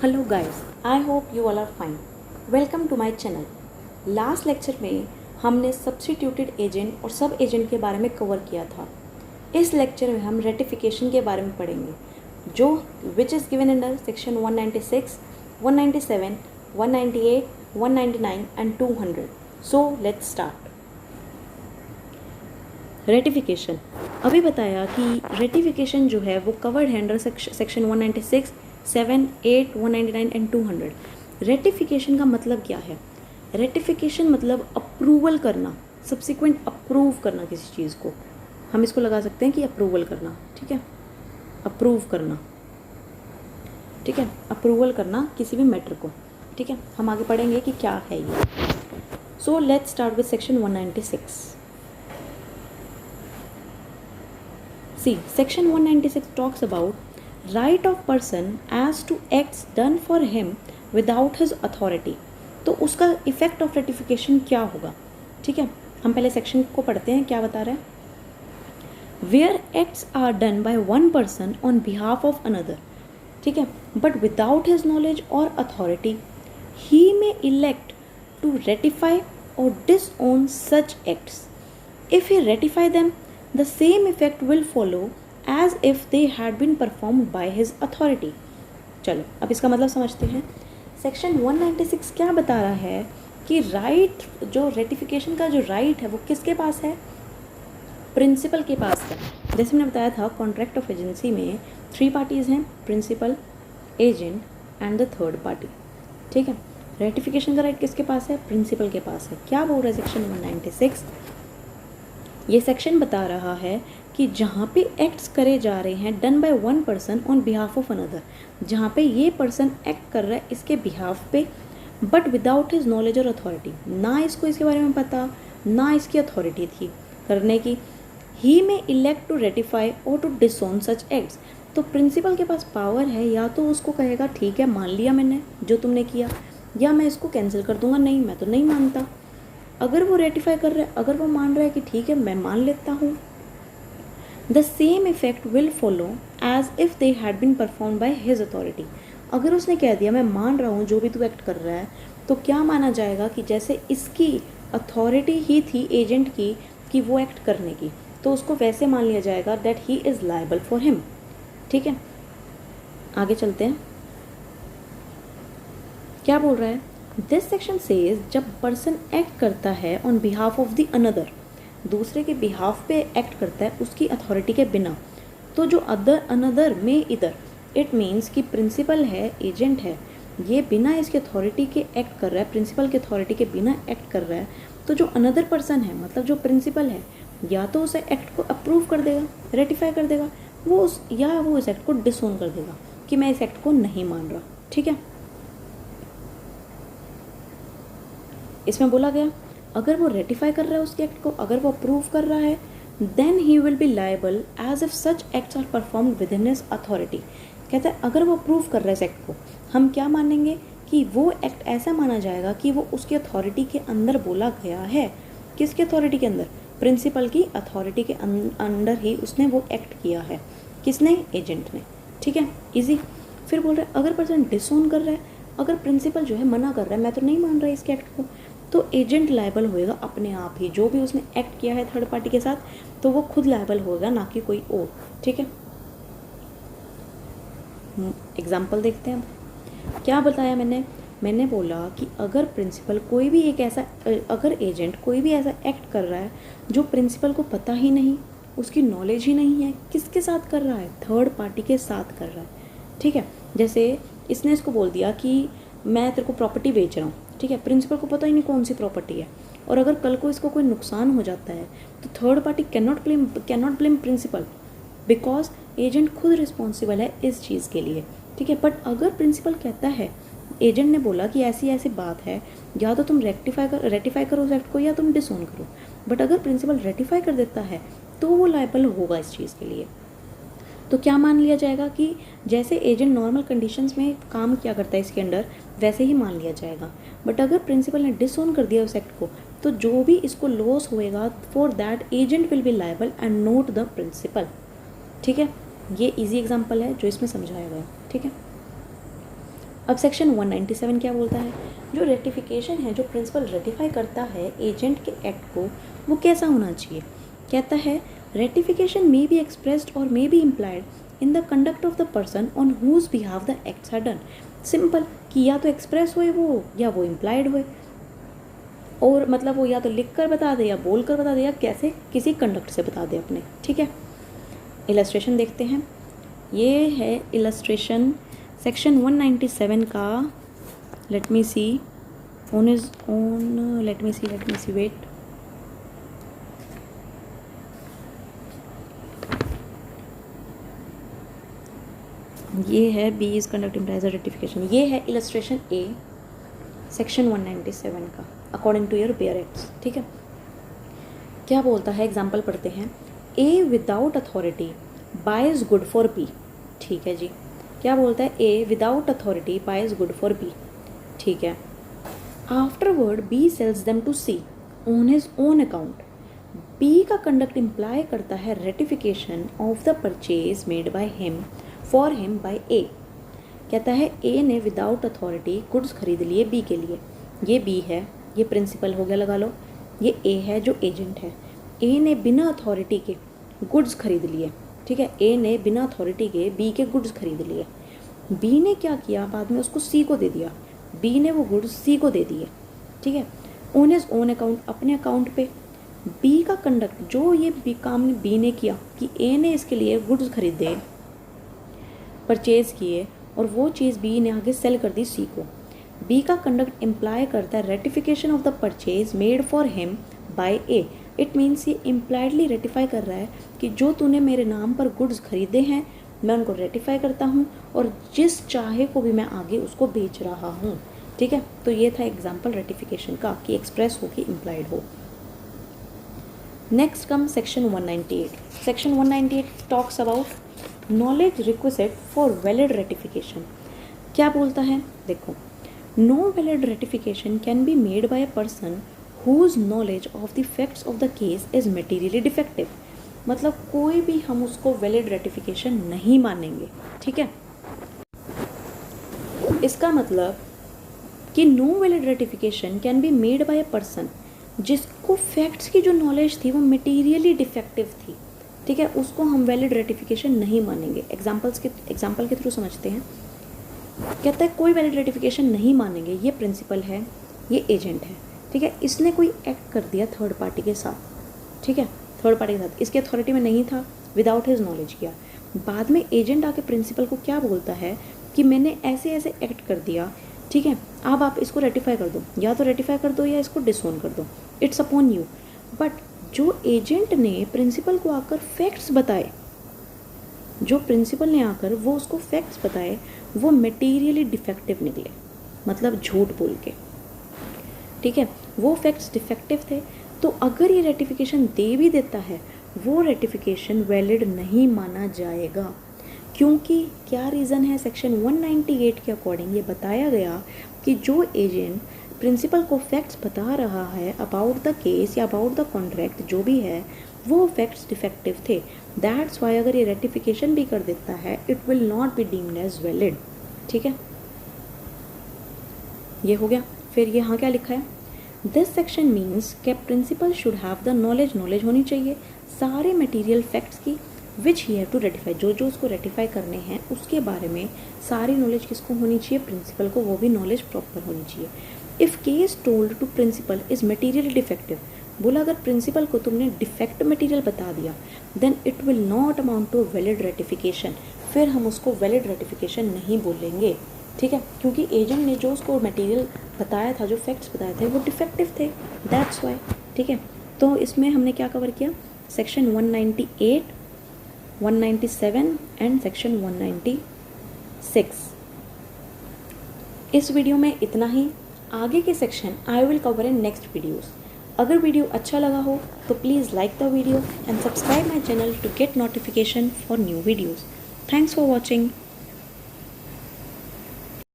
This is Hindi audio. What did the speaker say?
Hello guys, I hope you all are fine. Welcome to my channel. Last lecture में हमने सब्स्टिट्यूटेड एजेंट और सब एजेंट के बारे में कवर किया था। इस लेक्चर में हम रेटिफिकेशन के बारे में पढ़ेंगे, जो which is given under section 196, 197, 198, 199 and 200। So let's start. Ratification, अभी बताया कि रेटिफिकेशन जो है वो कवर्ड है अंडर सेक्शन 196, 7, 8, 199 एंड 200। रेटिफिकेशन का मतलब क्या है? रेटिफिकेशन मतलब अप्रूवल करना, सब्सिक्वेंट अप्रूव करना किसी चीज़ को। हम इसको लगा सकते हैं कि अप्रूवल करना, ठीक है, अप्रूव करना, ठीक है, अप्रूवल करना किसी भी मैटर को, ठीक है। हम आगे पढ़ेंगे कि क्या है ये। So let's start with section 196। See, section 196 talks about right of person as to acts done for him without his authority। तो उसका इफेक्ट ऑफ रेटिफिकेशन क्या होगा, ठीक है। हम पहले सेक्शन को पढ़ते हैं, क्या बता रहे हैं। Where acts are done by one person on behalf of another, ठीक है, but without his knowledge or authority, he may elect to ratify or disown such acts. If he ratify them, the same effect will follow as if they had been performed by his authority। चलो अब इसका मतलब समझते हैं। सेक्शन 196 क्या बता रहा है कि राइट, जो रेटिफिकेशन का जो राइट है वो किसके पास है? प्रिंसिपल के पास है। जैसे मैंने बताया था, कॉन्ट्रैक्ट ऑफ एजेंसी में 3 पार्टीज़ हैं, principal, agent and the third party, ठीक है। रेटिफिकेशन का राइट किसके पास है? प्रिंसिपल के पास है। क्या बोल रहा है सेक्शन 196? ये सेक्शन बता रहा है कि जहाँ पे एक्ट्स करे जा रहे हैं done by one person on behalf of another, जहाँ पे ये पर्सन एक्ट कर रहा है इसके बिहाफ पे, but without his knowledge or authority, ना इसको इसके बारे में पता, ना इसकी अथॉरिटी थी करने की। ही में इलेक्ट टू रेटिफाई और टू डिसोन सच एक्ट्स। तो प्रिंसिपल के पास पावर है, या तो उसको कहेगा ठीक है मान लिया मैंने जो तुमने किया, या मैं इसको कैंसिल कर दूंगा, नहीं मैं तो नहीं मानता। अगर वो रेटिफाई कर रहा है, अगर वो मान रहा है कि ठीक है मैं मान लेता हूँ, the same effect will follow as if they had been perform by his authority. अगर उसने कह दिया मैं मान रहा हूँ जो भी तू एक्ट कर रहा है, तो क्या माना जाएगा कि जैसे इसकी अथॉरिटी ही थी एजेंट की कि वो एक्ट करने की, तो उसको वैसे मान लिया जाएगा that he is liable for him, ठीक है। आगे चलते हैं, क्या बोल रहा है। दिस सेक्शन सेज जब पर्सन एक्ट करता है on behalf of the another, दूसरे के बिहाफ पे एक्ट करता है उसकी अथॉरिटी के बिना, तो जो अदर अनदर में इधर, इट मीन्स कि प्रिंसिपल है, एजेंट है, ये बिना इसके अथॉरिटी के एक्ट कर रहा है, प्रिंसिपल के अथॉरिटी के बिना एक्ट कर रहा है, तो जो अनदर पर्सन है मतलब जो प्रिंसिपल है, या तो उस एक्ट को अप्रूव कर देगा, रेटिफाई कर देगा, वो उस एक्ट को डिसोन कर देगा कि मैं इस एक्ट को नहीं मान रहा, ठीक है। इसमें बोला गया अगर वो रेटिफाई कर रहा है उसके एक्ट को, अगर वो अप्रूव कर रहा है, then he will be liable as if such acts are performed within his authority. कहता है अगर वो अप्रूव कर रहा है इस एक्ट को, हम क्या मानेंगे कि वो एक्ट ऐसा माना जाएगा कि वो उसकी अथॉरिटी के अंदर बोला गया है। किसकी अथॉरिटी के अंदर? प्रिंसिपल की अथॉरिटी के अंदर ही उसने वो एक्ट किया है। किसने? एजेंट ने, ठीक है, इजी। फिर बोल रहा है अगर पर्सन डिसोन कर रहा है, अगर प्रिंसिपल जो है मना कर रहा है, मैं तो नहीं मान रहा इसके एक्ट को, तो एजेंट लायबल होएगा अपने आप ही, जो भी उसने एक्ट किया है थर्ड पार्टी के साथ, तो वो खुद लायबल होगा, ना कि कोई और, ठीक है। एग्जाम्पल देखते हैं। क्या बताया मैंने बोला कि अगर प्रिंसिपल कोई भी एक ऐसा, अगर एजेंट कोई भी ऐसा एक्ट कर रहा है जो प्रिंसिपल को पता ही नहीं, उसकी नॉलेज ही नहीं है, किसके साथ कर रहा है? थर्ड पार्टी के साथ कर रहा है, ठीक है। जैसे इसने इसको बोल दिया कि मैं तेरे को प्रॉपर्टी बेच रहा हूँ, ठीक है, प्रिंसिपल को पता ही नहीं कौन सी प्रॉपर्टी है, और अगर कल को इसको कोई नुकसान हो जाता है तो third party can not blame principal, because agent खुद रिस्पॉन्सिबल है इस चीज़ के लिए, ठीक है। बट अगर प्रिंसिपल कहता है, एजेंट ने बोला कि ऐसी ऐसी बात है, या तो तुम रेटिफाई करो उस एक्ट को, या तुम डिसोन करो, बट अगर प्रिंसिपल रेटिफाई कर देता है तो वो लायबल होगा इस चीज़ के लिए। तो क्या मान लिया जाएगा कि जैसे एजेंट नॉर्मल कंडीशंस में काम किया करता है इसके अंडर, वैसे ही मान लिया जाएगा। बट अगर प्रिंसिपल ने डिसओन कर दिया उस एक्ट को, तो जो भी इसको लॉस होएगा for that agent will be liable and not the principal, ठीक है। ये इजी एग्जांपल है जो इसमें समझाया गया, ठीक है। अब सेक्शन 197 क्या बोलता है, जो रेटिफिकेशन है, जो प्रिंसिपल रेटिफाई करता है एजेंट के एक्ट को, वो कैसा होना चाहिए। कहता है रेटिफिकेशन मे बी एक्सप्रेस्ड और may be implied in the conduct of the person on whose behalf the acts are done. Simple कि या तो एक्सप्रेस हुए वो, या वो इम्प्लाइड हुए, और मतलब वो या तो लिख कर बता दे, या बोल कर बता दे, या कैसे किसी कंडक्ट से बता दे अपने। ठीक है, इलस्ट्रेशन देखते हैं। ये है इलस्ट्रेशन सेक्शन 197 का। Let me see on is on, let me see wait. ये है B is conduct implies ratification. ये है इलस्ट्रेशन ए सेक्शन 197 का according to your bare acts. ठीक है, क्या बोलता है, एग्जाम्पल पढ़ते हैं। A without authority buys good for B. ठीक है जी, क्या बोलता है, A without authority buys good for B. ठीक है, afterward B sells them to C on his own account. B का कंडक्ट इम्प्लाई करता है ratification of the purchase made by him for him by A. कहता है ए ने विदाउट अथॉरिटी गुड्स खरीद लिए बी के लिए। ये बी है, ये प्रिंसिपल हो गया, लगा लो। ये ए है जो एजेंट है। ए ने बिना अथॉरिटी के गुड्स खरीद लिए। ठीक है, ए ने बिना अथॉरिटी के बी के गुड्स खरीद लिए। बी ने क्या किया, बाद में उसको सी को दे दिया। बी ने वो गुड्स सी को दे दिए। ठीक है, ऑन हिज ओन अकाउंट, अपने अकाउंट पे। बी का कंडक्ट, जो ये बी काम बी ने किया कि ए ने इसके लिए गुड्स खरीदे, परचेज किए, और वो चीज़ बी ने आगे सेल कर दी सी को। बी का कंडक्ट इम्प्लाई करता है ratification of the purchase made for him by A. It means ये इम्प्लाइडली रेटिफाई कर रहा है कि जो तूने मेरे नाम पर गुड्स खरीदे हैं, मैं उनको रेटिफाई करता हूँ, और जिस चाहे को भी मैं आगे उसको बेच रहा हूँ। ठीक है, तो ये था एग्जाम्पल रेटिफिकेशन का कि एक्सप्रेस हो कि इम्प्लाइड हो। Next come section 198। Section 198 talks about knowledge requisite for valid ratification. क्या बोलता है, देखो, no valid ratification can be made by a person whose knowledge of the facts of the case is materially defective। मतलब कोई भी हम उसको वैलिड रेटिफिकेशन नहीं मानेंगे। ठीक है, इसका मतलब कि no valid ratification can be made by a person जिसको फैक्ट्स की जो नॉलेज थी वो मटेरियली डिफेक्टिव थी। ठीक है, उसको हम वैलिड रेटिफिकेशन नहीं मानेंगे। एग्जाम्पल के थ्रू समझते हैं। कहता है कोई वैलिड रेटिफिकेशन नहीं मानेंगे। ये प्रिंसिपल है, ये एजेंट है। ठीक है, इसने कोई एक्ट कर दिया थर्ड पार्टी के साथ। ठीक है, थर्ड पार्टी के साथ, इसकी अथॉरिटी में नहीं था, विदाउट हिज नॉलेज किया। बाद में एजेंट आके प्रिंसिपल को क्या बोलता है कि मैंने ऐसे ऐसे एक्ट कर दिया। ठीक है, अब आप इसको रेटिफाई कर दो, या तो रेटिफाई कर दो या इसको डिसोन कर दो, इट्स अपॉन यू। बट जो एजेंट ने प्रिंसिपल को आकर फैक्ट्स बताए, जो प्रिंसिपल ने आकर वो उसको फैक्ट्स बताए, वो मटेरियली डिफेक्टिव निकले, मतलब झूठ बोल के। ठीक है, वो फैक्ट्स डिफेक्टिव थे। तो अगर ये रेटिफिकेशन दे भी देता है, वो रेटिफिकेशन वैलिड नहीं माना जाएगा। क्योंकि क्या रीज़न है, सेक्शन 198 के अकॉर्डिंग ये बताया गया कि जो एजेंट प्रिंसिपल को फैक्ट्स बता रहा है अबाउट द केस या अबाउट द कॉन्ट्रैक्ट, जो भी है, वो फैक्ट्स डिफेक्टिव थे। दैट्स वाई अगर ये रेटिफिकेशन भी कर देता है, it will not be deemed as valid. ठीक है, ये हो गया। फिर यहाँ क्या लिखा है, दिस सेक्शन मीन्स कि principal should have the knowledge होनी चाहिए सारे मटेरियल फैक्ट्स की which he have to ratify. जो जो उसको रेटिफाई करने हैं उसके बारे में सारी नॉलेज किसको होनी चाहिए, प्रिंसिपल को, वो भी नॉलेज प्रॉपर होनी चाहिए। If case told to principal is material defective, बोला अगर प्रिंसिपल को तुमने डिफेक्ट मटेरियल बता दिया, then it will not amount to valid ratification. फिर हम उसको वैलिड रेटिफिकेशन नहीं बोलेंगे। ठीक है, क्योंकि एजेंट ने जो उसको मटेरियल बताया था, जो फैक्ट्स बताए थे, वो डिफेक्टिव थे, दैट्स वाई। ठीक है, तो इसमें हमने क्या कवर किया, सेक्शन 198, 197 एंड सेक्शन 196। इस वीडियो में इतना ही। आगे के section I will cover in next videos. अगर वीडियो अच्छा लगा हो तो please like the video and subscribe my channel to get notification for new videos. Thanks for watching.